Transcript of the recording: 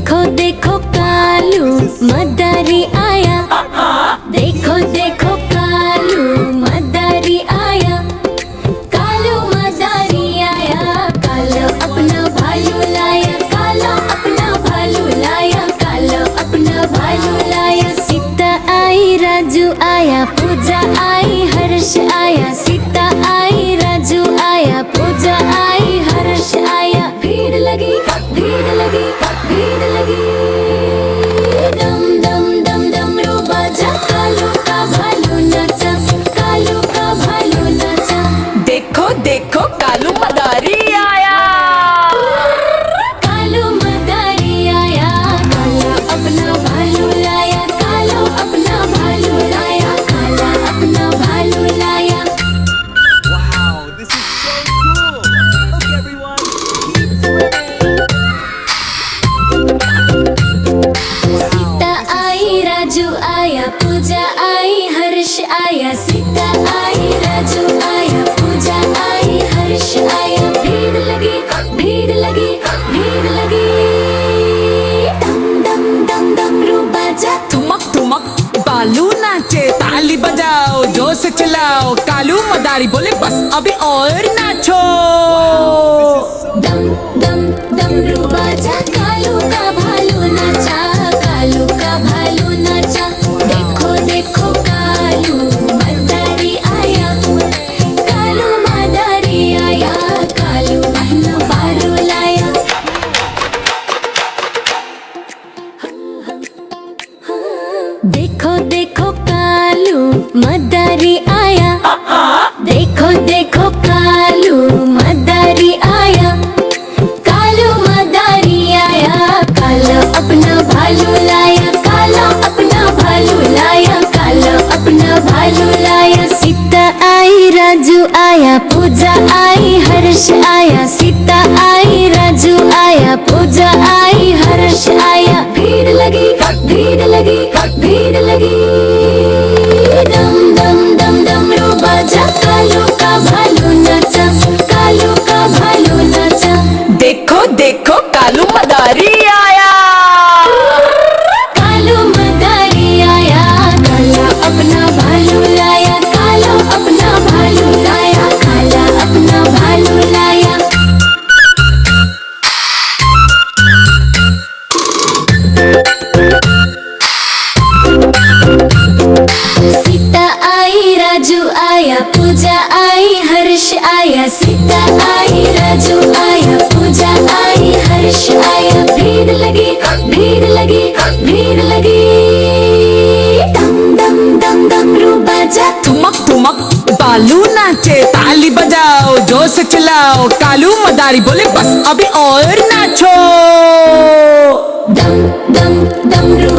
देखो देखो कालू मदारी आया, देखो देखो कालू मदारी आया, कालू मदारी आया, कालो अपना भालू लाया, कालो अपना भालू लाया, कालो अपना भालू लाया। सीता आई राजू आया, पूजा आई हर्ष आया, सीता आई राजू आया, पूजा आई हर्ष आया। भीड़ लगी भीड़ लगी भीड़ लगी, दम दम दम दम रो बाजा, कालू का भालू नाचा, कालू का भालू नाचा। देखो देखो कालू मदारी आया, कालू मदारी आया, कालो अपना भालू लाया, कालो अपना भालू लाया, काला अपना भालू लाया। Wow, this is so cool! Look everyone, keep swimming! Sita आई राजू आया, पूजा आई हर्ष आया, सीता आई राजू आया, पूजा आई हर्ष आया। भीड़ लगी भीड़ लगी भीड़ लगी, दम दम दम दम रू बाजा। ठुमक ठुमक बालू नाचे, ताली बजाओ जोर से चिल्लाओ, कालू मदारी बोले बस अभी और नाचो। दम दम दम रू बाजा, कालू का भालू नाचा, कालू का भालू नाचा। देखो देखो कालू मदारी आया, कालू मदारी आया, कालू अपना भालू लाया। देखो देखो कालू मदारी आया, देखो देखो कालू मदारी आया, कालू मदारी आया, कालो अपना भालू लाया, कालो अपना भालू लाया, कालो अपना भालू लाया। सीता आई राजू आया, पूजा आई हर्ष आया, सीता आई राजू आया, पूजा आई हर्ष आया। भीड़ लगी भीड़ लगी भीड़ लगी, दम दम दम दम रो बाजा, कालू का भालू नाचा, कालू का भालू नाचा। देखो देखो कालू मदारी आया, कालू मदारी आया, काला अपना भालू लाया, कालो अपना भालू लाया, काला अपना भालू लाया। सीता आई राजू आया, पूजा आई हर्ष आया, सीता आई राजू आया, पूजा आई हर्ष आया। भीड़ लगी भीड़ लगी भीड़ लगी, दम दम दम दम रू बाजा। ठुमक ठुमक बालू नाचे, ताली बजाओ जोर से चिल्लाओ, कालू मदारी बोले बस अभी और नाचो। दम दम दम रू